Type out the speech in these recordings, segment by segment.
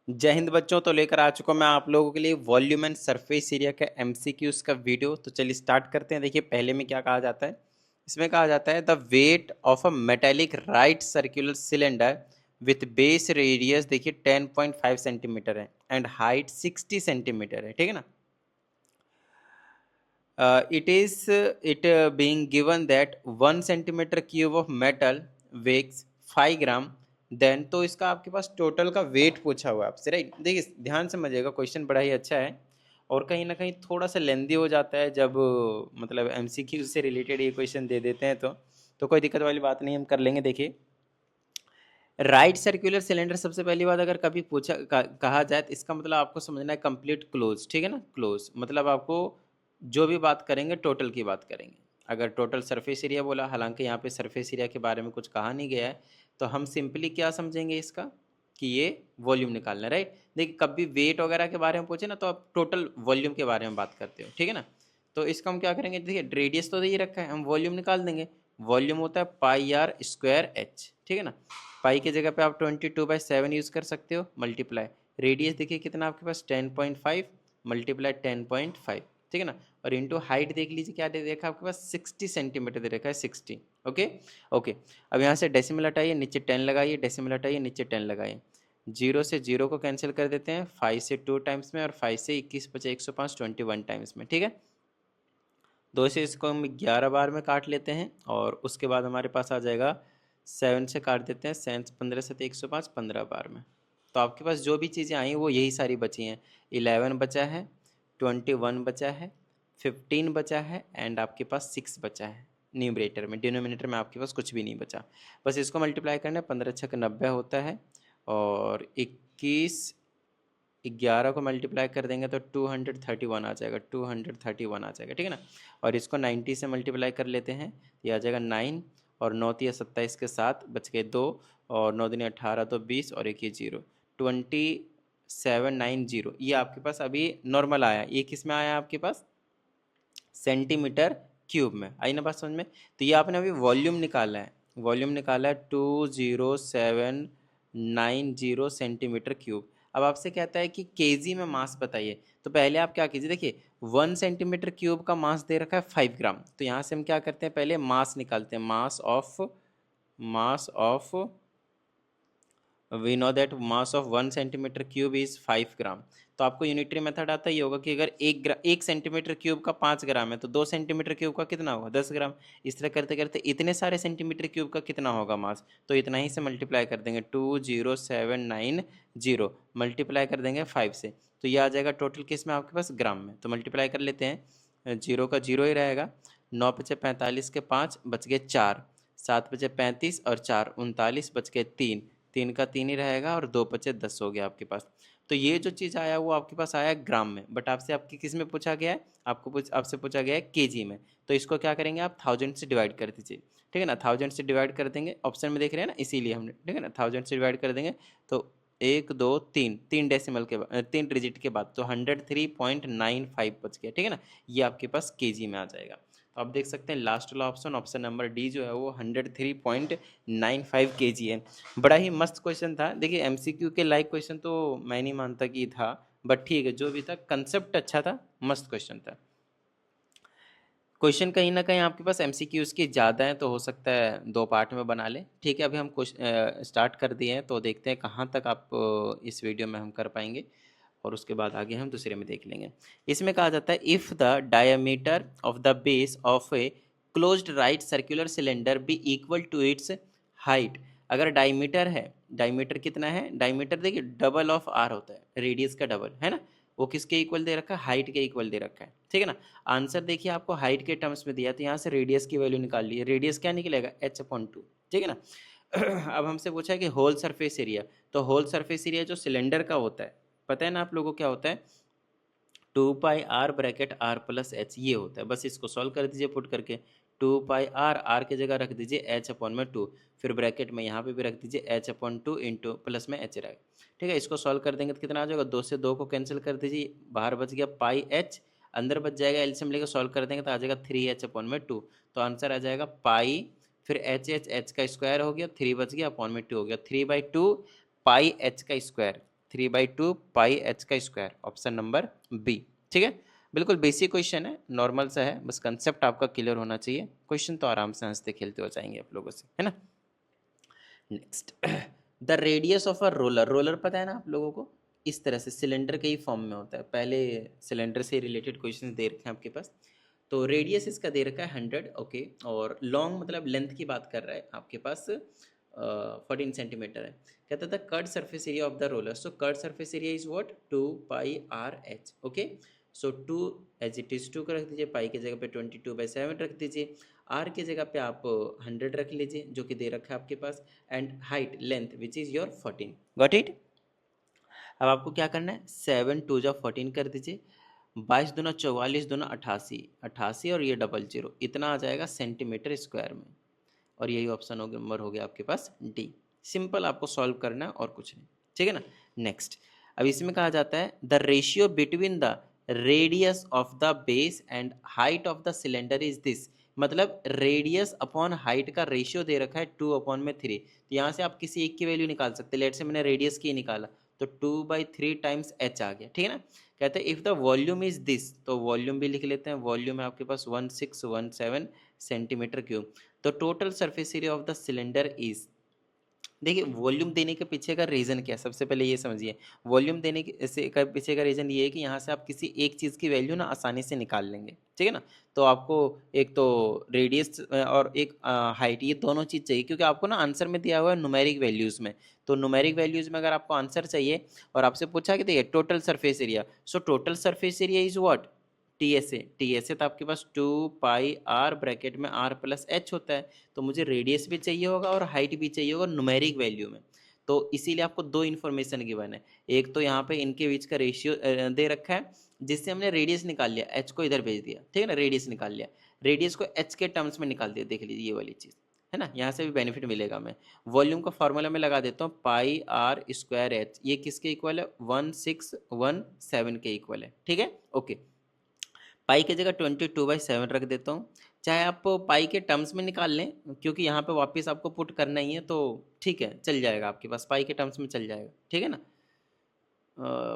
जय हिंद बच्चों। तो लेकर आ चुका मैं आप लोगों के लिए वॉल्यूम एंड सरफेस एरिया का एमसीक्यूज का वीडियो। तो चलिए स्टार्ट करते हैं। देखिए पहले में क्या कहा जाता है, इसमें कहा जाता है the weight of a metallic right circular cylinder with base radius देखिए 10.5 सेंटीमीटर है एंड हाइट 60 सेंटीमीटर है, ठीक है ना। It being given that 1 centimeter cube of metal weighs 5 gram, then तो इसका आपके पास टोटल का वेट पूछा हुआ है आपसे, राइट। देखिए ध्यान समझिएगा, क्वेश्चन बड़ा ही अच्छा है और कहीं ना कहीं थोड़ा सा लेंदी हो जाता है जब मतलब एमसीक्यू से रिलेटेड ये क्वेश्चन दे देते हैं तो कोई दिक्कत वाली बात नहीं, हम कर लेंगे। देखिए राइट सर्कुलर सिलेंडर सबसे पहली बात अगर कभी कहा जाए तो इसका मतलब आपको समझना है कंप्लीट क्लोज, ठीक है ना। क्लोज मतलब आपको जो भी बात करेंगे टोटल की बात करेंगे। अगर टोटल सरफेस एरिया बोला, हालांकि यहाँ पे सरफेस एरिया के बारे में कुछ कहा नहीं गया है, तो हम सिंपली क्या समझेंगे इसका कि ये वॉल्यूम निकालना है, राइट। देखिए कभी वेट वगैरह के बारे में पूछे ना तो आप टोटल वॉल्यूम के बारे में बात करते हो, ठीक है ना। तो इसका हम क्या करेंगे, देखिए रेडियस तो ये रखा है, हम वॉल्यूम निकाल देंगे। वॉल्यूम होता है पाई आर स्क्वायर एच, ठीक है ना। पाई की जगह पे आप 22/7 यूज़ कर सकते हो, मल्टीप्लाई रेडियस देखिए कितना आपके पास 10.5 मल्टीप्लाई 10.5, ठीक है ना। और इंटू हाइट देख लीजिए क्या दे देखा आपके पास 60 सेंटीमीटर दे रखा है, 60। Okay okay. अब यहाँ से डेसिमल हटाइए, नीचे 10 लगाइए, डेसिमल हटाइए, नीचे 10 लगाइए। 0 से 0 को कैंसिल कर देते हैं, 5 से 2 टाइम्स में और 5 से 21 बचे 105, 21 टाइम्स में, ठीक है। 2 से इसको हम 11 बार में काट लेते हैं और उसके बाद हमारे पास आ जाएगा 7 से काट देते हैं, 7 15 से 105, 15 बार में। तो आपके पास जो भी चीज़ें आई वो यही सारी बची हैं। 11 बचा है, 21 बचा है, 15 बचा है एंड आपके पास 6 बचा है न्यूमरेटर में। डिनोमिनेटर में आपके पास कुछ भी नहीं बचा। बस इसको मल्टीप्लाई करना है, 15 छक 90 होता है और 21 11 को मल्टीप्लाई कर देंगे तो 231 आ जाएगा, 231 आ जाएगा, ठीक है ना। और इसको 90 से मल्टीप्लाई कर लेते हैं, ये आ जाएगा 9 और 9 तिया 27 के साथ बच गए 2 और 9 दूनी 18 तो 20 और एक ये 0, 2790। ये आपके पास अभी नॉर्मल आया, ये किस में आया आपके पास सेंटीमीटर क्यूब में। आई ना बात समझ में। तो ये आपने अभी वॉल्यूम निकाला है, वॉल्यूम निकाला है 20790 सेंटीमीटर क्यूब। अब आपसे कहता है कि केजी में मास बताइए, तो पहले आप क्या कीजिए, देखिए 1 सेंटीमीटर क्यूब का मास दे रखा है 5 ग्राम। तो यहाँ से हम क्या करते हैं, पहले मास निकालते हैं, mass of we know that mass of 1 centimetre cube is 5 gram. तो आपको यूनिटरी मेथड आता ही होगा कि अगर 1 सेंटीमीटर क्यूब का 5 ग्राम है तो 2 सेंटीमीटर क्यूब का कितना होगा 10 ग्राम। इस तरह करते करते इतने सारे सेंटीमीटर क्यूब का कितना होगा मास, तो इतना ही से मल्टीप्लाई कर देंगे, 20790 मल्टीप्लाई कर देंगे 5 से, तो ये आ जाएगा टोटल किस में आपके पास ग्राम में। तो मल्टीप्लाई कर लेते हैं, 0 का 0 ही रहेगा, 9 बचे 45 के 5 बच गए 4, 7 बचे 35 और 4 39 बच गए 3, 3 का 3 ही रहेगा और 2 बचे 10 हो गया आपके पास। तो ये जो चीज़ आया वो आपके पास आया ग्राम में, बट आपसे आपकी किस में पूछा गया है, आपसे पूछा गया है केजी में। तो इसको क्या करेंगे आप 1000 से डिवाइड कर दीजिए, ठीक है ना। 1000 से डिवाइड कर देंगे, ऑप्शन में देख रहे हैं ना, इसीलिए हमने, ठीक है ना, 1000 से डिवाइड कर देंगे तो 1 2 3 3 डेसिमल के बाद 3 डिजिट के बाद तो 103.95 बच गया, ठीक है ना। ये आपके पास केजी में आ जाएगा। तो आप देख सकते हैं लास्ट वाला ऑप्शन, ऑप्शन नंबर डी जो है वो 103.95 केजी है। बड़ा ही मस्त क्वेश्चन था। देखिए एमसीक्यू के लाइक क्वेश्चन तो मैं नहीं मानता कि था, बट ठीक है, जो भी था कंसेप्ट अच्छा था, मस्त क्वेश्चन था। क्वेश्चन कहीं ना कहीं आपके पास एमसीक्यूज की ज़्यादा है तो हो सकता है 2 पार्ट में बना ले, ठीक है। अभी हम स्टार्ट कर दिए हैं तो देखते हैं कहाँ तक आप इस वीडियो में हम कर पाएंगे और उसके बाद आगे हम दूसरे में देख लेंगे। इसमें कहा जाता है if the diameter of the base of a closed right circular cylinder be equal to its height. अगर डायमीटर है, डायमीटर कितना है, डायमीटर देखिए डबल ऑफ आर होता है, रेडियस का डबल है ना, वो किसके इक्वल दे रखा है, हाइट के इक्वल दे रखा है, ठीक है ना। आंसर देखिए आपको हाइट के टर्म्स में दिया, तो यहाँ से रेडियस की वैल्यू निकाल ली, रेडियस क्या निकलेगा h/2, ठीक है ना। अब हमसे पूछा है कि होल सरफेस एरिया, तो होल सरफेस एरिया जो सिलेंडर का होता है, पता है ना आप लोगों को क्या होता है, 2πr bracket r plus H, ये होता है। बस इसको सॉल्व कर दीजिए पुट करके, 2πr, r की जगह रख दीजिए h/2, फिर ब्रैकेट में यहाँ पे भी रख दीजिए h/2 इंटू प्लस में h रहेगा, ठीक है। इसको सॉल्व कर देंगे तो कितना आ जाएगा, 2 से 2 को कैंसिल कर दीजिए, बाहर बच गया पाई एच, अंदर बच जाएगा, एलसीएम लेकर सॉल्व कर देंगे तो आ जाएगा 3h/2। तो आंसर आ जाएगा पाई, फिर एच का स्क्वायर हो गया, 3 बच गया, अपॉन में 2 हो गया, 3/2 पाई एच का स्क्वायर, 3/2 पाई एच का स्क्वायर, ऑप्शन नंबर बी। ठीक है, बिल्कुल बेसिक क्वेश्चन है, नॉर्मल सा है, बस कंसेप्ट आपका क्लियर होना चाहिए। क्वेश्चन तो आराम से हंसते खेलते हो जाएंगे आप लोगों से, है ना। Next, the radius of a roller, roller पता है ना आप लोगों को, इस तरह से सिलेंडर के ही फॉर्म में होता है। पहले सिलेंडर से रिलेटेड क्वेश्चन दे रखे हैं आपके पास। तो रेडियस इसका दे रखा है 100, ओके, और लॉन्ग मतलब लेंथ की बात कर रहा है आपके पास 14 सेंटीमीटर है। कहता था curved surface area of the roller, so curved surface area is what 2πr/h, okay. So 2 as it is 2 को रख दीजिए, पाई की जगह पे 22/7 रख दीजिए, आर की जगह पे आप 100 रख लीजिए जो कि दे रखा है आपके पास, and height length which is your 14। Got it. अब आपको क्या करना है, 7 2 जा 14 कर दीजिए, 22 दूना 44 दूना 88, 88 और ये 00, इतना आ जाएगा सेंटीमीटर स्क्वायर में। और यही ऑप्शन नंबर हो गया आपके पास डी। सिंपल आपको सॉल्व करना है और कुछ नहीं, ठीक है ना। नेक्स्ट, अब इसमें कहा जाता है the ratio between the radius of the base and height of the cylinder is this, मतलब रेडियस अपॉन हाइट का रेशियो दे रखा है 2/3। तो यहाँ से आप किसी एक की वैल्यू निकाल सकते हैं। लेट से मैंने रेडियस की निकाला तो 2/3 टाइम्स एच आ गया, ठीक है ना। कहते हैं if the volume is this, तो वॉल्यूम भी लिख लेते हैं, वॉल्यूम है आपके पास 1617 सेंटीमीटर क्यूब। तो total surface area of the cylinder is, देखिए वॉल्यूम देने के पीछे का रीज़न क्या है, सबसे पहले ये समझिए। वॉल्यूम देने के से का पीछे का रीज़न ये है कि यहाँ से आप किसी एक चीज़ की वैल्यू ना आसानी से निकाल लेंगे, ठीक है ना। तो आपको एक तो रेडियस और एक हाइट, ये दोनों चीज़ चाहिए, क्योंकि आपको ना आंसर में दिया हुआ है न्यूमेरिक वैल्यूज़ में। तो न्यूमेरिक वैल्यूज़ में अगर आपको आंसर चाहिए और आपसे पूछा कि देखिए total surface area, so total surface area is what T S A तो आपके पास 2πr ब्रैकेट में r+h होता है। तो मुझे रेडियस भी चाहिए होगा और हाइट भी चाहिए होगा न्यूमेरिक वैल्यू में। तो इसीलिए आपको दो इन्फॉर्मेशन गिवन है, एक तो यहाँ पे इनके बीच का रेशियो दे रखा है, जिससे हमने रेडियस निकाल लिया, एच को इधर भेज दिया, ठीक है ना, रेडियस निकाल लिया, रेडियस को एच के टर्म्स में निकाल दिया। देख लीजिए ये वाली चीज़ है ना, यहाँ से भी बेनिफिट मिलेगा। मैं वॉल्यूम का फॉर्मूला में लगा देता हूँ, πr²h, ये किसके इक्वल है 1617 के इक्वल है, ठीक है, ओके। पाई की जगह 22/7 रख देता हूँ, चाहे आप पाई के टर्म्स में निकाल लें, क्योंकि यहाँ पे वापस आपको पुट करना ही है, तो ठीक है चल जाएगा आपके पास, पाई के टर्म्स में चल जाएगा, ठीक है ना।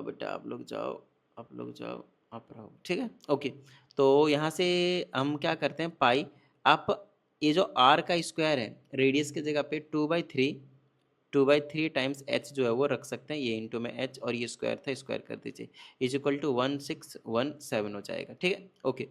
बेटा आप लोग जाओ, आप लोग जाओ, आप रहो, ठीक है, ओके। तो यहाँ से हम क्या करते हैं, पाई, आप ये जो आर का स्क्वायर है रेडियस की जगह पे 2/3 टाइम्स एच जो है वो रख सकते हैं, ये इंटू में एच और ये स्क्वायर था, स्क्वायर कर दीजिए, इज इक्वल टू 1617 हो जाएगा, ठीक है, ओके।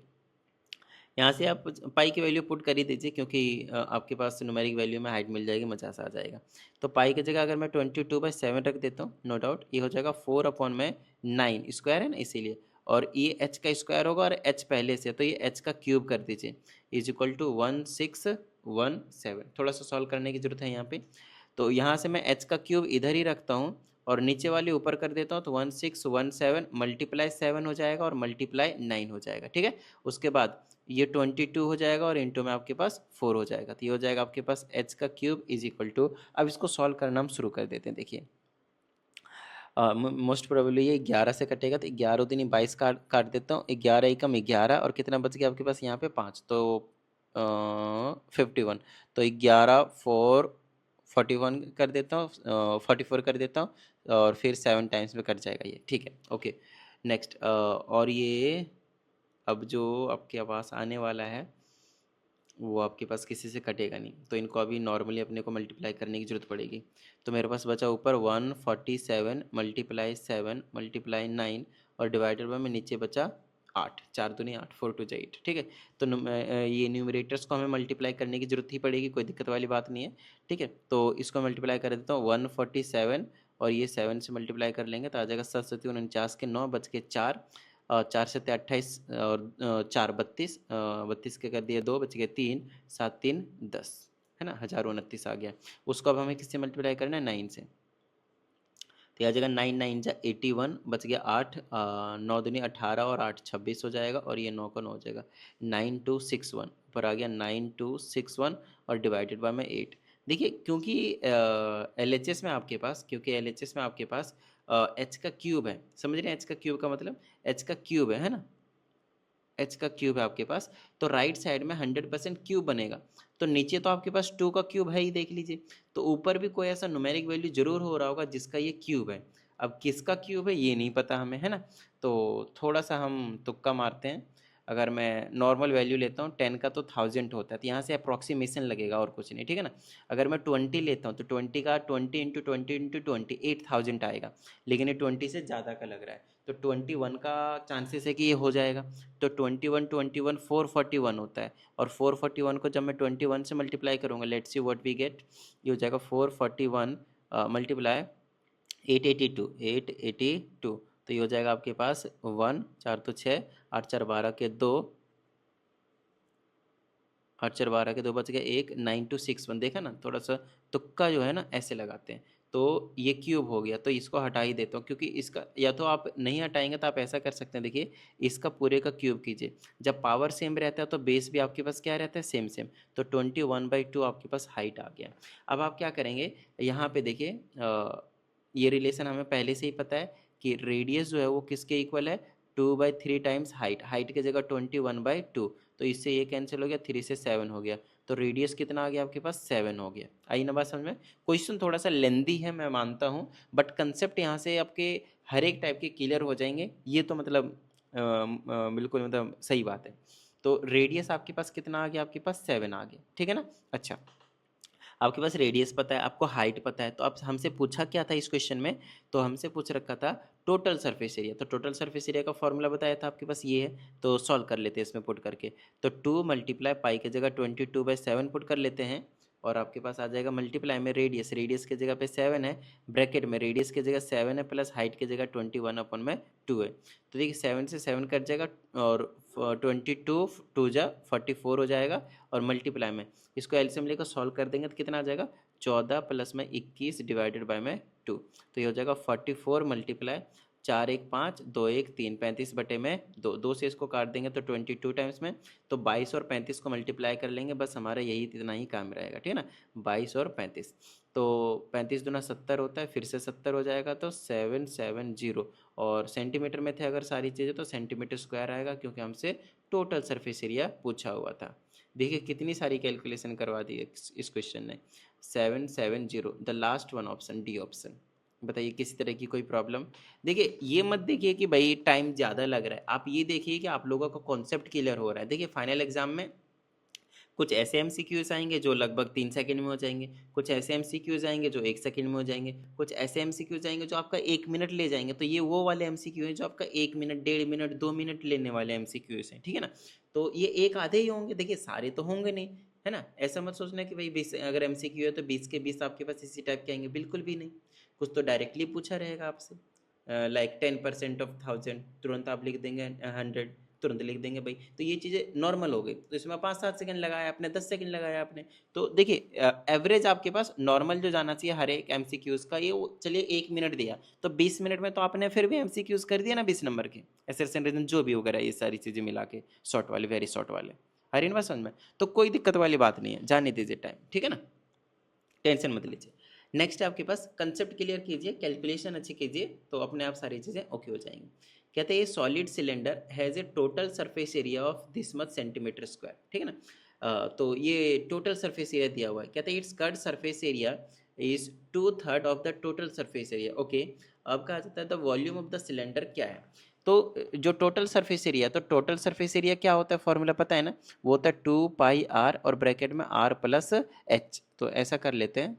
यहाँ से आप पाई की वैल्यू पुट कर ही दीजिए, क्योंकि आपके पास न्यूमेरिक वैल्यू में हाइट मिल जाएगी, मजा सा आ जाएगा। तो पाई की जगह अगर मैं 22/7 रख देता हूँ, नो डाउट ये हो जाएगा 4/9 स्क्वायर है ना, इसीलिए। और ये एच का स्क्वायर होगा और एच पहले से, तो ये एच का क्यूब कर दीजिए, इज इक्वल टू 1617। थोड़ा सा सॉल्व करने की जरूरत है यहाँ पे। तो यहाँ से मैं एच का क्यूब इधर ही रखता हूँ और नीचे वाली ऊपर कर देता हूँ, तो 1617 मल्टीप्लाई 7 हो जाएगा और मल्टीप्लाई 9 हो जाएगा, ठीक है। उसके बाद ये 22 हो जाएगा और इंटू में आपके पास 4 हो जाएगा, तो ये हो जाएगा आपके पास एच का क्यूब इज इक्वल टू, अब इसको सॉल्व करना हम शुरू कर देते हैं। देखिए मोस्ट प्रोबेबली ये 11 से कटेगा, तो 11 दूनी 22 काट काट देता हूँ, 11 एकम 11 और कितना बच गया आपके पास यहाँ पे 5, तो 51। तो 11 4 41 कर देता हूँ, 44 कर देता हूँ और फिर 7 टाइम्स में कट जाएगा ये, ठीक है, ओके। नेक्स्ट, और ये अब जो आपके पास आने वाला है वो आपके पास किसी से कटेगा नहीं, तो इनको अभी नॉर्मली अपने को मल्टीप्लाई करने की जरूरत पड़ेगी। तो मेरे पास बचा ऊपर 147 मल्टीप्लाई 7 मल्टीप्लाई 9 और डिवाइडेड बाय में नीचे बचा 8, 4 दूनी 8, 4 2 8, ठीक है। तो ये न्यूमरेटर्स को हमें मल्टीप्लाई करने की जरूरत ही पड़ेगी, कोई दिक्कत वाली बात नहीं है, ठीक है। तो इसको मल्टीप्लाई कर देता हूँ 147 और ये 7 से मल्टीप्लाई कर लेंगे तो आ जाएगा 7 7 49 के 9 बच के 4, 4 से 28 और 4 32, 32 के कर दिए 2 बच गए 3, 7 3 10, है ना, 1029 आ गया। उसको अब हमें किससे मल्टीप्लाई करना है, 9 से। तो आ जाएगा 9 9 जा 81 बच गया 8, 9 दूनी 18 और 8 26 हो जाएगा और ये 9 का 9 हो जाएगा 9261, ऊपर आ गया 9261 और डिवाइडेड बाय में 8। देखिए क्योंकि LHS में आपके पास, क्योंकि LHS में आपके पास एच का क्यूब है, समझ रहे हैं, एच का क्यूब का मतलब एच का क्यूब है ना, एच का क्यूब है आपके पास, तो राइट साइड में 100% क्यूब बनेगा। तो नीचे तो आपके पास 2 का क्यूब है ही, देख लीजिए, तो ऊपर भी कोई ऐसा न्यूमेरिक वैल्यू जरूर हो रहा होगा जिसका ये क्यूब है। अब किसका क्यूब है ये नहीं पता हमें, है ना। तो थोड़ा सा हम तुक्का मारते हैं। अगर मैं नॉर्मल वैल्यू लेता हूँ 10 का तो 1000 होता है, तो यहाँ से अप्रॉक्सीमेशन लगेगा और कुछ नहीं, ठीक है ना। अगर मैं 20 लेता हूँ तो 20 का 20 × 20 × 20 8000 आएगा, लेकिन ये 20 से ज़्यादा का लग रहा है, तो 21 का चांसेस है कि ये हो जाएगा। तो 21 441 होता है, और 441 को जब मैं 21 से मल्टीप्लाई करूँगा, let's see what we get, ये हो जाएगा 441 मल्टीप्लाई 882, तो ये हो जाएगा आपके पास 1 4 तो 6 8 4 12 के 2, 8 4 12 के 2 बच गए 1, 9261, देखा ना, थोड़ा सा तुक्का जो है ना ऐसे लगाते हैं। तो ये क्यूब हो गया, तो इसको हटा ही देता हूँ, क्योंकि इसका या तो आप नहीं हटाएंगे तो आप ऐसा कर सकते हैं, देखिए इसका पूरे का क्यूब कीजिए। जब पावर सेम रहता है तो बेस भी आपके पास क्या रहता है, सेम सेम। तो 21/2 आपके पास हाइट आ गया। अब आप क्या करेंगे, यहाँ पे देखिए ये रिलेशन हमें पहले से ही पता है कि रेडियस जो है वो किसके इक्वल है, 2/3 टाइम्स हाइट, हाइट की जगह 21/2, तो इससे ये कैंसिल हो गया, 3 से 7 हो गया, तो रेडियस कितना आ गया आपके पास, 7 हो गया। आई ना बात समझ में। क्वेश्चन थोड़ा सा लेंदी है मैं मानता हूँ, बट कंसेप्ट यहाँ से आपके हर एक टाइप के क्लियर हो जाएंगे, ये तो मतलब बिल्कुल मतलब सही बात है। तो रेडियस आपके पास कितना आ गया, आपके पास 7 आ गया, ठीक है ना। अच्छा, आपके पास रेडियस पता है, आपको हाइट पता है, तो अब हमसे पूछा क्या था इस क्वेश्चन में, तो हमसे पूछ रखा था टोटल सरफेस एरिया। तो टोटल सरफेस एरिया का फॉर्मूला बताया था आपके पास, ये है, तो सॉल्व कर लेते हैं इसमें पुट करके। तो 2 मल्टीप्लाई पाई की जगह 22/7 पुट कर लेते हैं, और आपके पास आ जाएगा मल्टीप्लाई में रेडियस, रेडियस की जगह पे 7 है, ब्रैकेट में रेडियस की जगह 7 है प्लस हाइट की जगह 21/2 है। तो देखिए 7 से 7 कट जाएगा, और 22 2 जा 44 हो जाएगा, और मल्टीप्लाई में इसको एलसीएम लेकर सॉल्व कर देंगे तो कितना आ जाएगा, 14 प्लस में 21 डिवाइडेड बाय में 2, तो ये हो जाएगा 44 मल्टीप्लाई 4 1 5 2 1 3 35 बटे में 2, 2 से इसको काट देंगे तो 22 टाइम्स में, तो 22 और 35 को मल्टीप्लाई कर लेंगे, बस हमारा यही इतना ही काम रहेगा, ठीक है ना। 22 और 35, तो 35 दूना 70 होता है, फिर से 70 हो जाएगा, तो 770, और सेंटीमीटर में थे अगर सारी चीज़ें तो सेंटीमीटर स्क्वायर आएगा, क्योंकि हमसे टोटल सरफेस एरिया पूछा हुआ था। देखिए कितनी सारी कैलकुलेशन करवा दी इस क्वेश्चन ने। 770 the last one option, D option. बताइए किसी तरह की कोई प्रॉब्लम। देखिए ये मत देखिए कि भाई टाइम ज़्यादा लग रहा है, आप ये देखिए कि आप लोगों का कॉन्सेप्ट क्लियर हो रहा है। देखिए फाइनल एग्जाम में कुछ ऐसे एमसीक्यूज आएंगे जो लगभग 3 सेकंड में हो जाएंगे, कुछ ऐसे एमसीक्यूज आएंगे जो 1 सेकंड में हो जाएंगे, कुछ ऐसे एमसीक्यूज आएंगे जो आपका 1 मिनट ले जाएंगे। तो ये वो वाले एमसीक्यू हैं जो आपका 1 मिनट 1.5 मिनट 2 मिनट लेने वाले एमसीक्यूज हैं, ठीक है ना। तो ये एक आधे ही होंगे, देखिए सारे तो होंगे नहीं, है ना। ऐसा मत सोचना कि भाई 20 अगर एमसीक्यू है तो 20 के 20 आपके पास इसी टाइप के आएंगे, बिल्कुल भी नहीं। कुछ तो डायरेक्टली पूछा रहेगा आपसे, लाइक 10% ऑफ 1000, तुरंत आप लिख देंगे 100, तुरंत लिख देंगे भाई। तो ये चीज़ें नॉर्मल हो गई, तो इसमें 5-7 सेकंड लगाया आपने, 10 सेकंड लगाया आपने। तो देखिए एवरेज आपके पास नॉर्मल जो जाना चाहिए हर एक एमसीक्यूज का, ये चलिए 1 मिनट दिया, तो 20 मिनट में तो आपने फिर भी एमसीक्यूज कर दिया ना 20 नंबर के, एसर्शन रीजन जो भी वगैरह ये सारी चीज़ें मिला के, शॉर्ट वाले वेरी शॉर्ट वाले, हर इन बात समझ में। तो कोई दिक्कत वाली बात नहीं है, जाने दीजिए टाइम, ठीक है ना, टेंशन मत लीजिए। नेक्स्ट आपके पास कंसेप्ट क्लियर कीजिए, कैलकुलेशन अच्छी कीजिए, तो अपने आप सारी चीज़ें ओके हो जाएंगी। कहते हैं ये solid cylinder has a total surface area of this much centimetre square, ठीक है ना। तो ये टोटल सरफेस एरिया दिया हुआ है, कहते हैं it's curved surface area is 2/3 of the total surface area, okay. अब कहा जाता है the volume of the cylinder क्या है। तो जो टोटल सरफेस एरिया, तो टोटल सरफेस एरिया क्या होता है, फॉर्मूला पता है ना, वो होता है 2πr और ब्रैकेट में r प्लस एच। तो ऐसा कर लेते हैं,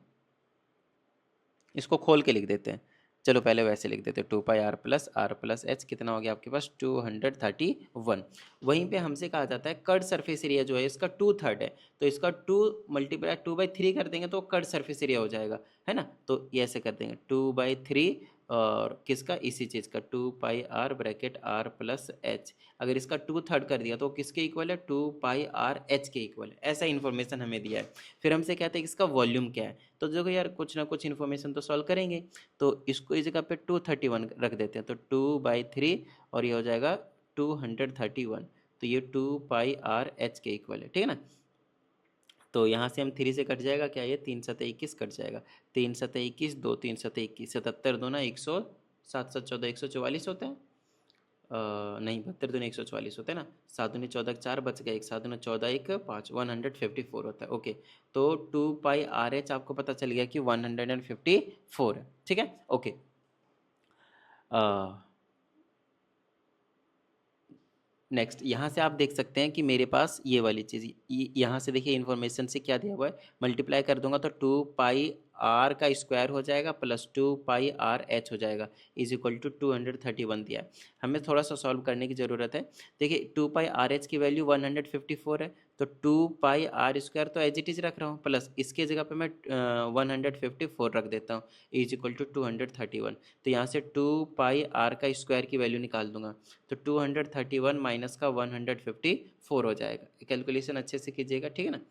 इसको खोल के लिख देते हैं। चलो पहले वैसे लिख देते हैं, 2πr+r+h कितना हो गया आपके पास 231। वहीं पे हमसे कहा जाता है कर्ड सरफेस एरिया जो है इसका 2/3 है, तो इसका 2 मल्टीप्लाई 2/3 कर देंगे तो कर्ड सरफेस एरिया हो जाएगा, है ना। तो ये ऐसे कर देंगे 2/3, और किसका, इसी चीज़ का 2πr ब्रैकेट r+h। अगर इसका 2/3 कर दिया तो किसके इक्वल है, 2πrh के इक्वल है, ऐसा इन्फॉर्मेशन हमें दिया है। फिर हमसे कहते हैं कि इसका वॉल्यूम क्या है, तो देखो यार कुछ ना कुछ इन्फॉर्मेशन तो सॉल्व करेंगे, तो इसको इस जगह पे 231 रख देते हैं, तो 2/3 और ये हो जाएगा 231, तो ये 2πrh के इक्वल है, ठीक है ना। तो यहाँ से हम 3 से कट जाएगा क्या, ये 3×7=21 कट जाएगा, 3×7=21, 2 3×7=21, 77 दूना 100, 7×7=14, 144 होता है। नहीं 72 दूनी 144 होता है ना, 7 दूनी 14 4 बच गया, 1 7 दूना 14 1 5 154 होता है, ओके। तो 2πrh आपको पता चल गया कि 154 है, ठीक है, ओके। नेक्स्ट यहाँ से आप देख सकते हैं कि मेरे पास ये वाली चीज़ यहाँ से देखिए इन्फॉर्मेशन से क्या दिया हुआ है, मल्टीप्लाई कर दूंगा तो 2 पाई आर का स्क्वायर हो जाएगा प्लस 2 पाई आर एच हो जाएगा इज इक्वल टू 231 दिया है। हमें थोड़ा सा सॉल्व करने की ज़रूरत है। देखिए 2 पाई आर एच की वैल्यू 154 है, तो 2 पाई आर स्क्वायर तो एज इट इज़ रख रहा हूँ, प्लस इसके जगह पे मैं 154 रख देता हूँ इज इक्वल टू 231। तो यहाँ से 2 पाई आर का स्क्वायर की वैल्यू निकाल दूंगा, तो 231 माइनस का 154 हो जाएगा। कैलकुलेशन अच्छे से कीजिएगा, ठीक है ना।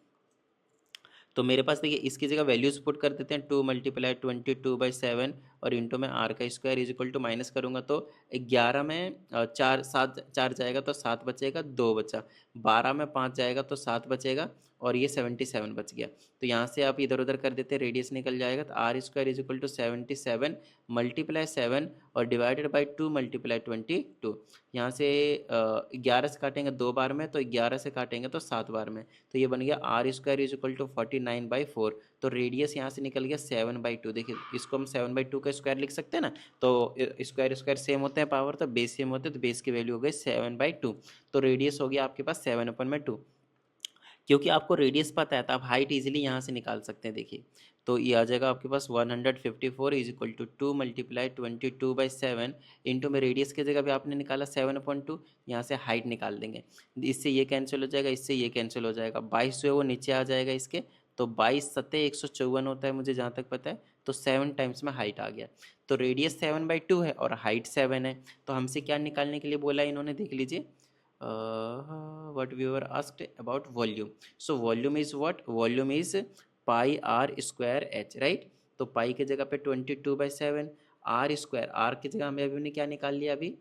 तो मेरे पास देखिए इसकी जगह वैल्यूज पुट कर देते हैं, 2 × 22/7 और इंटू में आर का square is equal to minus करूँगा तो 11 में 4 जाएगा तो 7 बचेगा, 2 बचा, 12 में 5 जाएगा तो 7 बचेगा और ये 77 बच गया। तो यहाँ से आप इधर उधर कर देते हैं, रेडियस निकल जाएगा, तो R square is equal to 77 multiply 7 और डिवाइडेड बाई 2 मल्टीप्लाई 22। यहाँ से 11 से काटेंगे 2 बार में, तो 11 से काटेंगे तो 7 बार में, तो ये बन गया R square is equal to 49/4। तो रेडियस यहाँ से निकल गया 7/2। देखिए इसको हम 7/2 का स्क्वायर लिख सकते हैं ना, तो स्क्वायर स्क्वायर सेम होते हैं पावर, तो बेस सेम होते हैं, तो बेस की वैल्यू हो गई 7/2। तो रेडियस हो गया आपके पास 7/2। क्योंकि आपको रेडियस पता है तो आप हाइट इजीली यहाँ से निकाल सकते हैं। देखिए तो ये आ जाएगा आपके पास 154 इज इक्वल टू 2 × 22/7 इंटू में रेडियस की जगह भी आपने निकाला 7/2, यहाँ से हाइट निकाल देंगे, इससे ये कैंसिल हो जाएगा, इससे ये कैंसिल हो जाएगा, 22 जो है वो नीचे आ जाएगा इसके, तो 22×7 = 154 होता है मुझे जहाँ तक पता है, तो 7 टाइम्स में हाइट आ गया। तो रेडियस 7/2 है और हाइट 7 है, तो हमसे क्या निकालने के लिए बोला है इन्होंने, देख लीजिए what we were asked about volume. So volume is what? Volume is pi r square h, right? तो पाई की जगह पे 22/7, आर स्क्वायर, आर की जगह हमें अभी ने क्या निकाल लिया अभी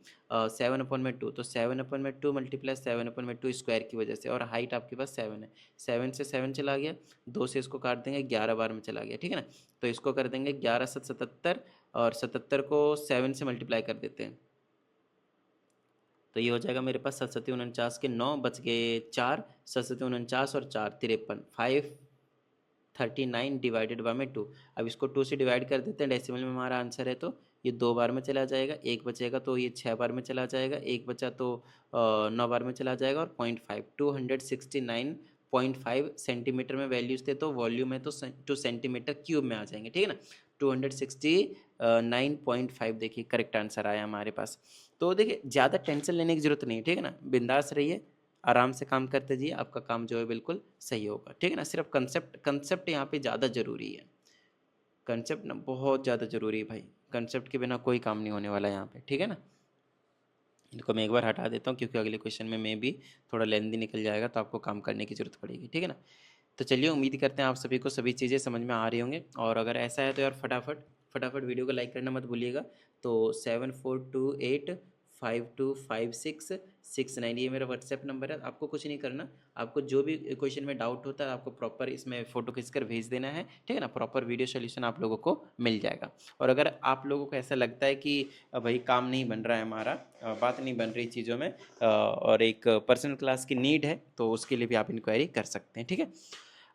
7/2, तो 7/2 मल्टीप्लाई 7/2 स्क्वायर की वजह से, और हाइट आपके पास 7 है, 7 से 7 चला गया, 2 से इसको काट देंगे 11 बार में चला गया, ठीक है ना। तो इसको कर देंगे 11×7 = 77 और 77 को 7 से मल्टीप्लाई कर देते हैं, तो ये हो जाएगा मेरे पास 7×7 = 49 के 9 बच गए 4, 7×7 और 4 53, 539 डिवाइडेड बाय में 2। अब इसको 2 से डिवाइड कर देते हैं, डेसिमल में हमारा आंसर है, तो ये 2 बार में चला जाएगा, एक बचेगा तो ये 6 बार में चला जाएगा, एक बचा तो 9 बार में चला जाएगा, और 0.5 269.5 सेंटीमीटर में वैल्यूज थे, तो वॉल्यूम है तो 2 सेंटीमीटर क्यूब में आ जाएंगे, ठीक है ना। 269.5 देखिए करेक्ट आंसर आया हमारे पास। तो देखिए ज़्यादा टेंशन लेने की जरूरत नहीं है, ठीक है ना, बिंदास रहिए, आराम से काम करते जाइए, आपका काम जो है बिल्कुल सही होगा, ठीक है ना। सिर्फ कंसेप्ट यहाँ पे ज़्यादा ज़रूरी है, कंसेप्ट ना बहुत ज़्यादा ज़रूरी है भाई, कंसेप्ट के बिना कोई काम नहीं होने वाला यहाँ पे, ठीक है ना। इनको मैं एक बार हटा देता हूँ क्योंकि अगले क्वेश्चन में भी थोड़ा लेंदी निकल जाएगा, तो आपको काम करने की जरूरत पड़ेगी, ठीक है ना। तो चलिए उम्मीद करते हैं आप सभी को सभी चीज़ें समझ में आ रही होंगे, और अगर ऐसा है तो यार फटाफट वीडियो को लाइक करना मत भूलिएगा। तो 7428525669 ये मेरा व्हाट्सएप नंबर है, आपको कुछ नहीं करना, आपको जो भी क्वेश्चन में डाउट होता है आपको प्रॉपर इसमें फ़ोटो खींचकर भेज देना है, ठीक है ना, प्रॉपर वीडियो सोल्यूशन आप लोगों को मिल जाएगा। और अगर आप लोगों को ऐसा लगता है कि भाई काम नहीं बन रहा है हमारा, बात नहीं बन रही चीज़ों में, और एक पर्सनल क्लास की नीड है, तो उसके लिए भी आप इंक्वायरी कर सकते हैं, ठीक है।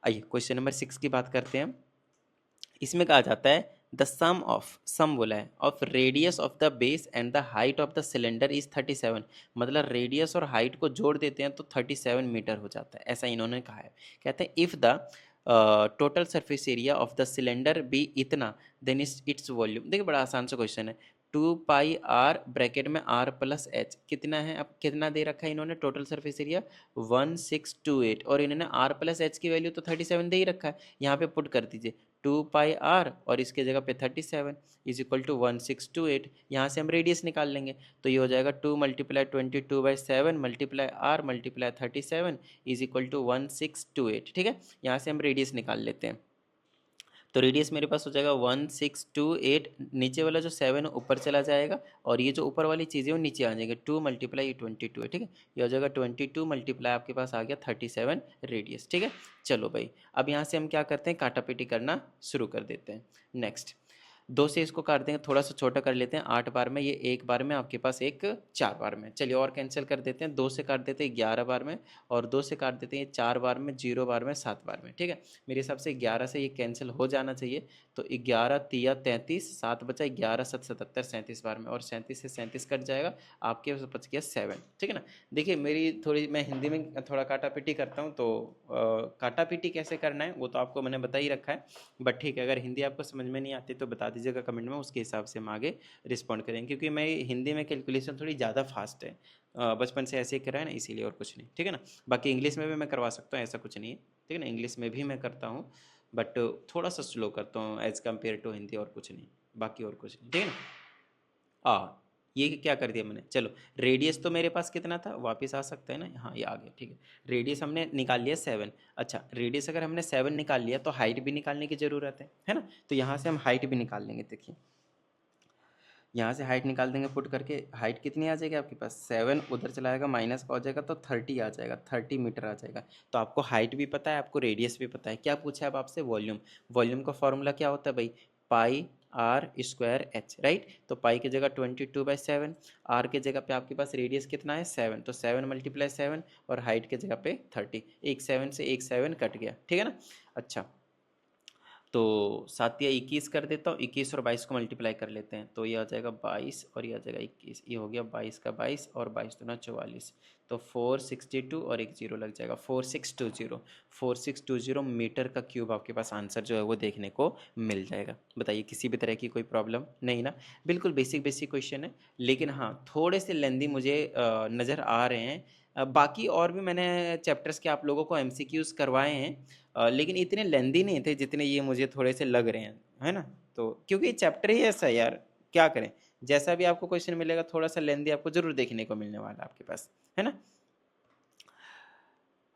आइए क्वेश्चन नंबर 6 की बात करते हैं। इसमें कहा जाता है द सम बोला है of radius of the base and the height of the cylinder is 37, मतलब रेडियस और हाइट को जोड़ देते हैं तो 37 मीटर हो जाता है, ऐसा इन्होंने कहा है। कहते हैं if the total surface area of the cylinder be इतना देन इट्स वॉल्यूम। देखिए बड़ा आसान सा क्वेश्चन है, 2 पाई आर ब्रैकेट में आर प्लस एच कितना है, अब कितना दे रखा है इन्होंने, टोटल सरफेस एरिया 1628, और इन्होंने आर प्लस एच की वैल्यू तो 37 दे ही रखा है, यहाँ पे पुट कर दीजिए 2 पाई आर और इसके जगह पे 37 इज इक्वल टू 1628। यहाँ से हम रेडियस निकाल लेंगे, तो ये हो जाएगा 2 × 22/7 multiply R multiply 37 is equal to 1628, ठीक है। यहाँ से हम रेडियस निकाल लेते हैं, तो रेडियस मेरे पास हो जाएगा 1628, नीचे वाला जो 7 ऊपर चला जाएगा और ये जो ऊपर वाली चीज़ें वो नीचे आ जाएंगे, 2 × 22 है, ठीक है। ये हो जाएगा 22 मल्टीप्लाई आपके पास आ गया 37 रेडियस, ठीक है। चलो भाई अब यहाँ से हम क्या करते हैं, काटापीटी करना शुरू कर देते हैं। नेक्स्ट 2 से इसको काट देंगे, थोड़ा सा छोटा कर लेते हैं, 8 बार में, ये एक बार में आपके पास एक 4 बार में। चलिए और कैंसिल कर देते हैं, 2 से काट देते हैं 11 बार में, और 2 से काट देते हैं 4 बार में, 0 बार में, 7 बार में। ठीक है, मेरे हिसाब से 11 से ये कैंसिल हो जाना चाहिए। तो 11 तिया 33, 7 बचा, 11 7 77, 37 बार में, और 37 से 37 कट जाएगा, आपके पास बच गया 7। ठीक है ना। देखिए मेरी थोड़ी, मैं हिंदी में थोड़ा काटा पीटी करता हूँ, तो काटा पीटी कैसे करना है वो तो आपको मैंने बता ही रखा है, बट ठीक है, अगर हिंदी आपको समझ में नहीं आती तो बता दीजिएगा कमेंट में, उसके हिसाब से हम आगे रिस्पॉन्ड करेंगे, क्योंकि मैं हिंदी में कैलकुलेशन थोड़ी ज़्यादा फास्ट है, बचपन से ऐसे ही करा है ना, इसीलिए, और कुछ नहीं। ठीक है ना। बाकी इंग्लिश में भी मैं करवा सकता हूँ, ऐसा कुछ नहीं है। ठीक है ना, इंग्लिश में भी मैं करता हूँ, बट थोड़ा सा स्लो करता हूँ एज़ कम्पेयर टू हिंदी, और कुछ नहीं, बाकी और कुछ नहीं। ठीक है ना। ये क्या कर दिया मैंने, चलो रेडियस तो मेरे पास कितना था, वापस आ सकते हैं ना, हाँ ये आ गया। ठीक है, रेडियस हमने निकाल लिया 7। अच्छा, रेडियस अगर हमने 7 निकाल लिया तो हाइट भी निकालने की ज़रूरत है ना। तो यहाँ से हम हाइट भी निकाल लेंगे। देखिए यहाँ से हाइट निकाल देंगे, पुट करके हाइट कितनी आ जाएगी आपके पास, 7 उधर चलाएगा, माइनस का हो जाएगा तो 30 आ जाएगा, 30 मीटर आ जाएगा। तो आपको हाइट भी पता है, आपको रेडियस भी पता है, क्या पूछा है अब आपसे, वॉल्यूम। वॉल्यूम का फॉर्मूला क्या होता है भाई, पाई आर स्क्वायर एच, राइट। तो पाई की जगह 22/7, आर के जगह पे आपके पास रेडियस कितना है 7, तो 7 × 7, और हाइट के जगह पे 30, एक 7 से एक 7 कट गया। ठीक है ना। अच्छा, तो 7 या 21 कर देता हूँ, 21 और 22 को मल्टीप्लाई कर लेते हैं, तो ये आ जाएगा 22 और ये आ जाएगा 21, ये हो गया 22 का 22 और 22 दूना 44, तो 462 और एक जीरो लग जाएगा, 4620 मीटर का क्यूब आपके पास आंसर जो है वो देखने को मिल जाएगा। बताइए किसी भी तरह की कोई प्रॉब्लम नहीं ना, बिल्कुल बेसिक बेसिक क्वेश्चन है, लेकिन हाँ थोड़े से लेंदी मुझे नज़र आ रहे हैं। बाकी और भी मैंने चैप्टर्स के आप लोगों को एमसीक्यूज़ करवाए हैं, लेकिन इतने लेंदी नहीं थे जितने ये मुझे थोड़े से लग रहे हैं, है ना। तो क्योंकि चैप्टर ही ऐसा है यार, क्या करें, जैसा भी आपको क्वेश्चन मिलेगा थोड़ा सा लेंदी आपको जरूर देखने को मिलने वाला है आपके पास, है ना।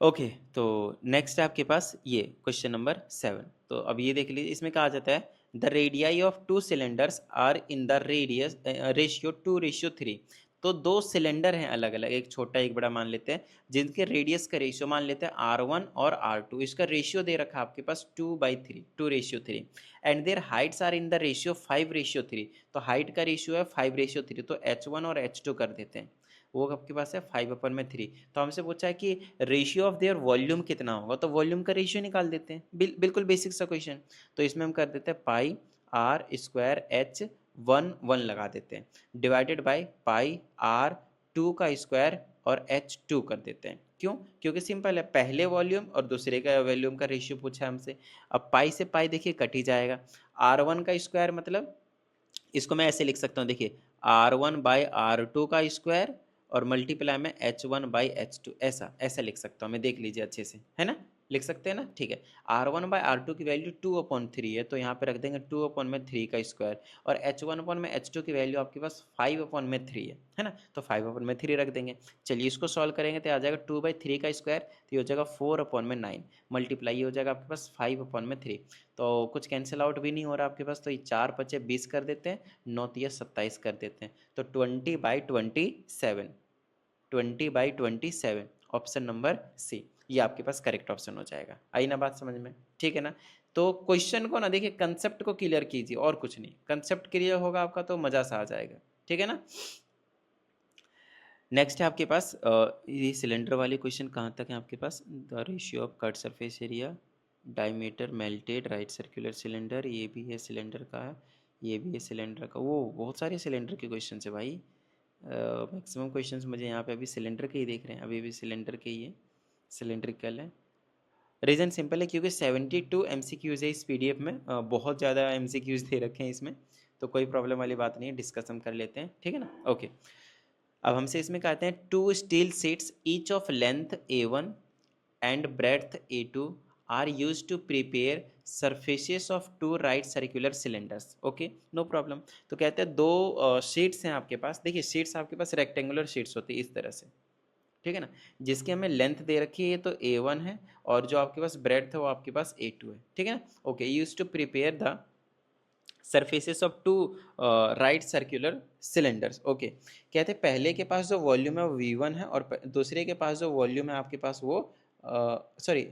ओके, तो नेक्स्ट है आपके पास ये क्वेश्चन नंबर 7। तो अब ये देख लीजिए, इसमें कहा जाता है the radii of 2 cylinders are in the radius ratio 2:3। तो 2 सिलेंडर हैं अलग अलग, एक छोटा एक बड़ा मान लेते हैं, जिनके रेडियस का रेशियो मान लेते हैं R1 और R2, इसका रेशियो दे रखा है आपके पास 2/3, 2:3, and their heights are in the ratio 5:3। तो हाइट का रेशियो है 5:3, तो H1 और H2 कर देते हैं, वो आपके पास है 5/3। तो हमसे पूछा है कि रेशियो ऑफ देयर वॉल्यूम कितना होगा, तो वॉल्यूम का रेशियो निकाल देते हैं, बिल्कुल बेसिक सा क्वेश्चन। तो इसमें हम कर देते हैं पाई आर स्क्वायर एच 1 लगा देते हैं, डिवाइडेड बाय पाई आर 2 का स्क्वायर और एच 2 कर देते हैं। क्यों, क्योंकि सिंपल है, पहले वॉल्यूम और दूसरे का वॉल्यूम का रेशियो पूछा है हमसे। अब पाई से पाई देखिए कट ही जाएगा, R1 का स्क्वायर मतलब, इसको मैं ऐसे लिख सकता हूँ, देखिए R1/R2 का स्क्वायर और मल्टीप्लाई में H1/H2, ऐसा ऐसा लिख सकता हूँ मैं, देख लीजिए अच्छे से, है ना, लिख सकते हैं ना। ठीक है, R1/R2 की वैल्यू 2/3 है, तो यहाँ पे रख देंगे 2/3 का स्क्वायर, और H1/H2 की वैल्यू आपके पास 5/3 है ना, तो 5/3 रख देंगे। चलिए इसको सॉल्व करेंगे तो आ जाएगा 2/3 का स्क्वायर, तो ये हो जाएगा 4/9, मल्टीप्लाई ये हो जाएगा आपके पास 5/3। तो कुछ कैंसिल आउट भी नहीं हो रहा आपके पास, तो ये 4 × 20 कर देते हैं, 9 × 27 कर देते हैं, तो 20/27, 20/27, ऑप्शन नंबर सी, ये आपके पास करेक्ट ऑप्शन हो जाएगा। आई ना बात समझ में, ठीक है ना। तो क्वेश्चन को ना देखिए, कंसेप्ट को क्लियर कीजिए और कुछ नहीं, कंसेप्ट क्लियर होगा आपका तो मजा सा आ जाएगा। ठीक है ना। नेक्स्ट है आपके पास ये सिलेंडर वाले क्वेश्चन कहाँ तक है आपके पास, the ratio of cut surface area, diameter melted right circular cylinder, ये भी है सिलेंडर का, ये भी है सिलेंडर का, वो बहुत सारे सिलेंडर के क्वेश्चन है भाई, मैक्सिमम क्वेश्चंस मुझे यहाँ पे अभी सिलेंडर के ही देख रहे हैं, अभी भी सिलेंडर के ही है, सिलेंड्रिकल है। रीज़न सिंपल है, क्योंकि 72 MCQs है इस PDF में, बहुत ज़्यादा MCQs दे रखे हैं इसमें, तो कोई प्रॉब्लम वाली बात नहीं है, डिस्कस हम कर लेते हैं, ठीक है ना। ओके, अब हमसे इसमें कहते हैं 2 steel sheets each of length A1 and breadth A2 are use to prepare surfaces of 2 right circular cylinders. Okay, no problem. तो कहते हैं 2 शीट्स हैं आपके पास, देखिए शीट्स आपके पास रेक्टेंगुलर शीट्स होती है इस तरह से, ठीक है ना, जिसकी हमें लेंथ दे रखी है, ये तो A1 है, और जो आपके पास ब्रेड्थ है वो आपके पास A2 है, ठीक है ना। Okay, use to prepare the surfaces of 2 right circular cylinders. Okay, कहते हैं पहले के पास जो वॉल्यूम है वो V1 है, और दूसरे के पास जो वॉल्यूम है आपके पास वो सॉरी,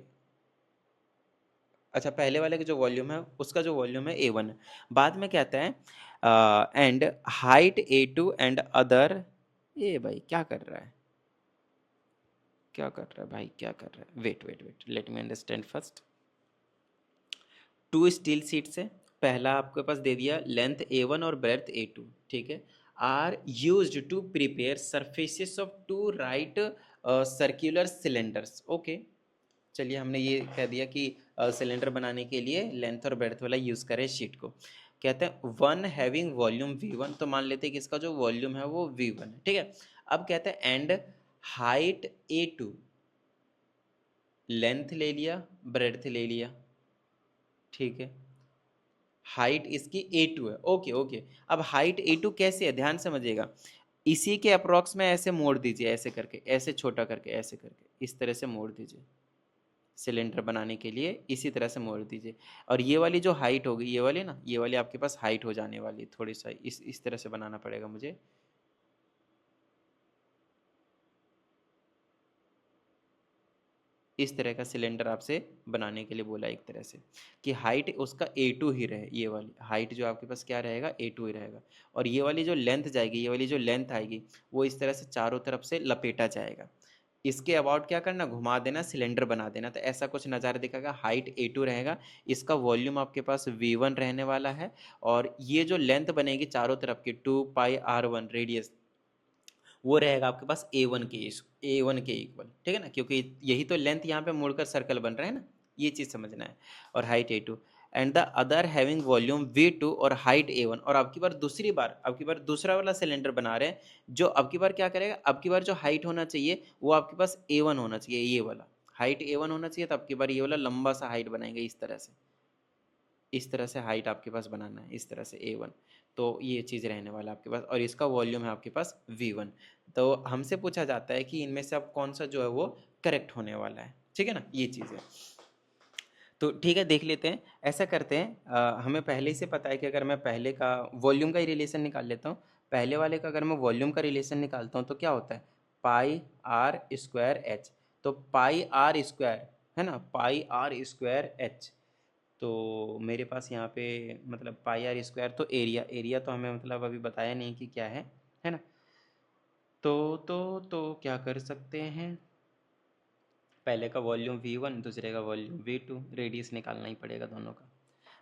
अच्छा, पहले वाले का जो वॉल्यूम है उसका जो वॉल्यूम है A1 है। बाद में कहता है and height A2 and other, ये भाई क्या कर रहा है, क्या कर रहा है भाई, क्या कर रहा है, wait wait wait, let me understand first. Two steel sheets है, पहला आपके पास दे दिया लेंथ A1 और ब्रेथ A2, ठीक है, are used to prepare surfaces of two right circular cylinders, okay. चलिए हमने ये कह दिया कि सिलेंडर बनाने के लिए लेंथ और ब्रेथ वाला यूज़ करें शीट को। कहते हैं वन हैविंग वॉल्यूम V1, तो मान लेते हैं कि इसका जो वॉल्यूम है वो V1 है, ठीक है। अब कहते हैं एंड हाइट A2, लेंथ ले लिया, ब्रेथ ले लिया, ठीक है, हाइट इसकी A2 है, ओके ओके। अब हाइट A2 कैसे है, ध्यान समझिएगा, इसी के अप्रॉक्स में ऐसे मोड़ दीजिए, ऐसे करके, ऐसे छोटा करके, ऐसे करके, इस तरह से मोड़ दीजिए, सिलेंडर बनाने के लिए इसी तरह से मोड़ दीजिए। और ये वाली जो हाइट होगी, ये वाली ना, ये वाली आपके पास हाइट हो जाने वाली, थोड़ी सा इस तरह से बनाना पड़ेगा मुझे, इस तरह का सिलेंडर आपसे बनाने के लिए बोला एक तरह से, कि हाइट उसका A2 ही रहे, ये वाली हाइट जो आपके पास क्या रहेगा, A2 ही रहेगा। और ये वाली जो लेंथ जाएगी, ये वाली जो लेंथ आएगी, वो इस तरह से चारों तरफ से लपेटा जाएगा। इसके अबाउट क्या करना, घुमा देना, सिलेंडर बना देना, तो ऐसा कुछ नज़ारा दिखेगा। हाइट A2 रहेगा, इसका वॉल्यूम आपके पास V1 रहने वाला है, और ये जो लेंथ बनेगी चारों तरफ की 2πr1 रेडियस, वो रहेगा आपके पास A1 के इक्वल, ठीक है ना, क्योंकि यही तो लेंथ यहाँ पे मुड़कर सर्कल बन रहा है ना, ये चीज़ समझना है। और height A2 and the other having volume V2 और हाइट A1, और अब की बार दूसरा वाला सिलेंडर बना रहे हैं, जो अब की बार क्या करेगा, अब की बार जो हाइट होना चाहिए वो आपके पास A1 होना चाहिए, ये वाला हाइट A1 होना चाहिए, तो अब की बार ये वाला लंबा सा हाइट बनाएंगे, इस तरह से, इस तरह से हाइट आपके पास बनाना है, इस तरह से A1, तो ये चीज़ रहने वाला है आपके पास, और इसका वॉल्यूम है आपके पास V1। तो हमसे पूछा जाता है कि इनमें से अब कौन सा जो है वो करेक्ट होने वाला है, ठीक है ना, ये चीज़ है। तो ठीक है, देख लेते हैं, ऐसा करते हैं, हमें पहले से पता है कि अगर मैं पहले का वॉल्यूम का ही रिलेशन निकाल लेता हूँ, पहले वाले का अगर मैं वॉल्यूम का रिलेशन निकालता हूँ तो क्या होता है, πr²h, तो πr², है ना, πr²h, तो मेरे पास यहाँ पे मतलब πr², तो एरिया तो हमें मतलब अभी बताया नहीं कि क्या है ना, तो क्या कर सकते हैं, पहले का वॉल्यूम V1, दूसरे का वॉल्यूम V2, रेडियस निकालना ही पड़ेगा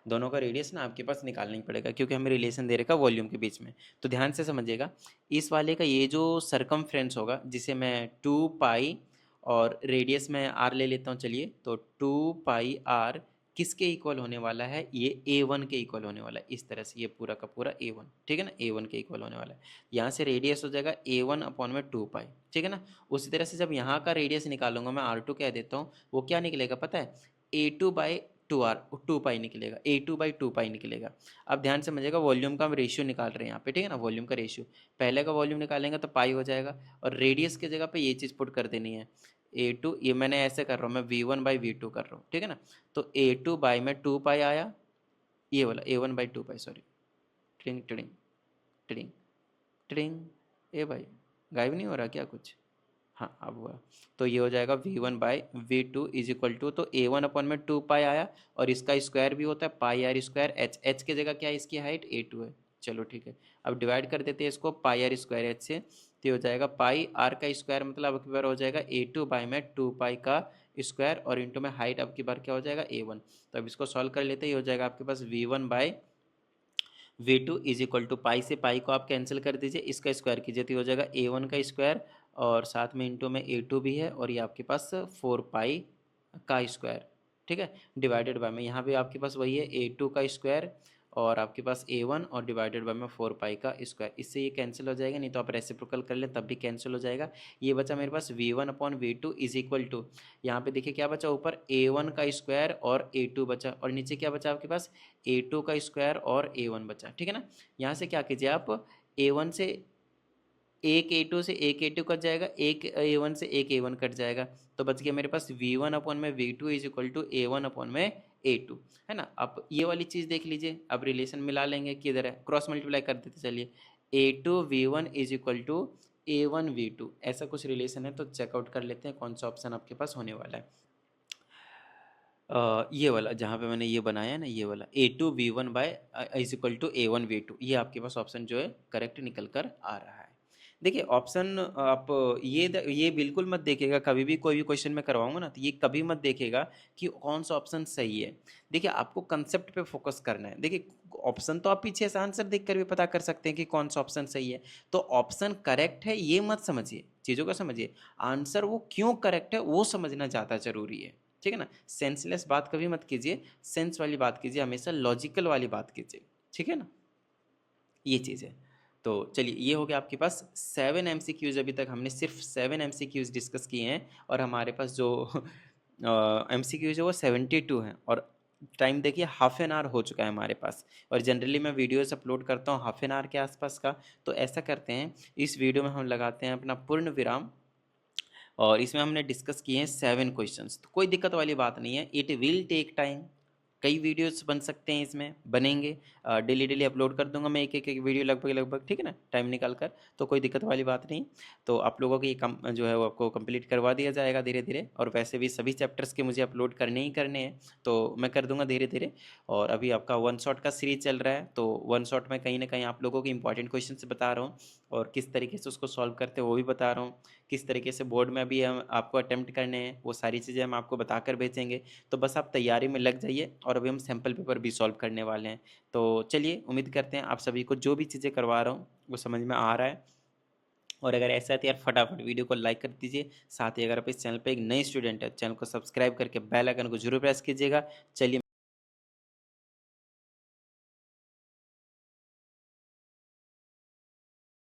दोनों का रेडियस ना आपके पास निकालना ही पड़ेगा, क्योंकि हमें रिलेशन दे रखा वॉल्यूम के बीच में। तो ध्यान से समझिएगा, इस वाले का ये जो सरकमफ्रेंस होगा, जिसे मैं 2π और रेडियस में r ले लेता हूँ, चलिए, तो 2πr किसके इक्वल होने वाला है, ये A1 के इक्वल होने वाला है, इस तरह से ये पूरा का पूरा A1, ठीक है ना, A1 के इक्वल होने वाला है। यहाँ से रेडियस हो जाएगा A1/2π, ठीक है ना। उसी तरह से जब यहाँ का रेडियस निकालूंगा, मैं R2 कह देता हूँ, वो क्या निकलेगा पता है, A2/2r 2π निकलेगा, A2/2π निकलेगा। अब ध्यान से समझिएगा, वॉल्यूम का हम रेशियो निकाल रहे हैं यहाँ पे, ठीक है ना, वॉल्यूम का रेशियो, पहले का वॉल्यूम निकालेंगे तो पाई हो जाएगा, और रेडियस की जगह पे ये चीज़ पुट कर देनी है, A2, ये मैंने ऐसे कर रहा हूँ, मैं V1/V2 कर रहा हूँ, ठीक है ना, तो A2 में 2π आया, ये वाला A1/2π, सॉरी, टिडिंग टिडिंग टिडिंग टिडिंग, ए भाई गायब नहीं हो रहा क्या कुछ, हाँ अब हुआ, तो ये हो जाएगा V1/V2 इज इक्वल टू, तो A1/2π आया, और इसका स्क्वायर भी होता है πr²h, h की जगह क्या है, इसकी हाइट A2 है, चलो ठीक है। अब डिवाइड कर देते हैं इसको πr²h से, तो ये हो जाएगा पाई आर का स्क्वायर, मतलब अब की बार हो जाएगा A2/2π का स्क्वायर, और इंटू में हाइट अब की बार क्या हो जाएगा A1। तो अब इसको सॉल्व कर लेते हैं, ये हो जाएगा आपके पास V1/V2 इज इक्वल टू, पाई से पाई को आप कैंसिल कर दीजिए, इसका स्क्वायर कीजिए, तो ये हो जाएगा A1 का स्क्वायर, और साथ में इंटू में A2 भी है, और ये आपके पास 4π का स्क्वायर, ठीक है, डिवाइडेड बाय में, यहाँ भी आपके पास वही है A2 का स्क्वायर, और आपके पास A1, और डिवाइडेड बाय में 4π का स्क्वायर, इससे ये कैंसिल हो जाएगा, नहीं तो आप रेसिप्रोकल कर लें तब भी कैंसिल हो जाएगा। ये बचा मेरे पास V1/V2 इज इक्वल टू, यहाँ पे देखिए क्या बचा, ऊपर A1 का स्क्वायर और A2 बचा, और नीचे क्या बचा आपके पास, A2 का स्क्वायर और A1 बचा, ठीक है ना। यहाँ से क्या कीजिए आप, A1 से एक A2 से एक A2 कट जाएगा, एक A1 से एक A1 कट जाएगा, तो बच गया मेरे पास V1/V2 is equal to A1/A2, है ना। अब ये वाली चीज़ देख लीजिए, अब रिलेशन मिला लेंगे, किधर है, क्रॉस मल्टीप्लाई कर देते चलिए, A2V1 is equal to A1V2, ऐसा कुछ रिलेशन है, तो चेकआउट कर लेते हैं कौन सा ऑप्शन आपके पास होने वाला है। ये वाला जहाँ पे मैंने ये बनाया है ना, ये वाला A2V1 bye is equal to A1V2, ये आपके पास ऑप्शन जो है करेक्ट निकल कर आ रहा है। देखिए ऑप्शन आप ये बिल्कुल मत देखिएगा, कभी भी कोई भी क्वेश्चन में करवाऊंगा ना तो ये कभी मत देखिएगा कि कौन सा ऑप्शन सही है। देखिए आपको कंसेप्ट पे फोकस करना है। देखिए ऑप्शन तो आप पीछे से आंसर देख कर भी पता कर सकते हैं कि कौन सा ऑप्शन सही है। तो ऑप्शन करेक्ट है ये मत समझिए, चीज़ों को समझिए, आंसर वो क्यों करेक्ट है वो समझना ज़्यादा जरूरी है। ठीक है ना, सेंसलेस बात कभी मत कीजिए, सेंस वाली बात कीजिए, हमेशा लॉजिकल वाली बात कीजिए। ठीक है ना, ये चीज़ है। तो चलिए ये हो गया आपके पास 7 MCQs। अभी तक हमने सिर्फ 7 MCQs डिस्कस किए हैं और हमारे पास जो MCQs है वो 72 हैं। और टाइम देखिए हाफ एन आवर हो चुका है हमारे पास। और जनरली मैं वीडियोस अपलोड करता हूँ हाफ एन आवर के आसपास का। तो ऐसा करते हैं, इस वीडियो में हम लगाते हैं अपना पूर्ण विराम और इसमें हमने डिस्कस किए हैं 7 क्वेश्चंस। तो कोई दिक्कत वाली बात नहीं है, इट विल टेक टाइम। कई वीडियोस बन सकते हैं, इसमें बनेंगे, डेली डेली अपलोड कर दूंगा मैं एक वीडियो लगभग लगभग। ठीक है ना, टाइम निकाल कर। तो कोई दिक्कत वाली बात नहीं। तो आप लोगों की कम जो है वो आपको कंप्लीट करवा दिया जाएगा धीरे धीरे। और वैसे भी सभी चैप्टर्स के मुझे अपलोड करने ही करने हैं, तो मैं कर दूंगा धीरे धीरे। और अभी आपका वन शॉट का सीरीज चल रहा है, तो वन शॉट में कहीं ना कहीं आप लोगों के इंपॉर्टेंट क्वेश्चन बता रहा हूँ और किस तरीके से उसको सॉल्व करते हैं वो भी बता रहा हूँ। किस तरीके से बोर्ड में अभी हम आपको अटेम्प्ट करने हैं वो सारी चीज़ें हम आपको बताकर भेजेंगे। तो बस आप तैयारी में लग जाइए। और अभी हम सैम्पल पेपर भी सॉल्व करने वाले हैं। तो चलिए उम्मीद करते हैं आप सभी को जो भी चीज़ें करवा रहा हूँ वो समझ में आ रहा है। और अगर ऐसा है तो यार फटाफट वीडियो को लाइक कर दीजिए। साथ ही अगर आप इस चैनल पर एक नए स्टूडेंट है, चैनल को सब्सक्राइब करके बेल आइकन को जरूर प्रेस कीजिएगा। चलिए।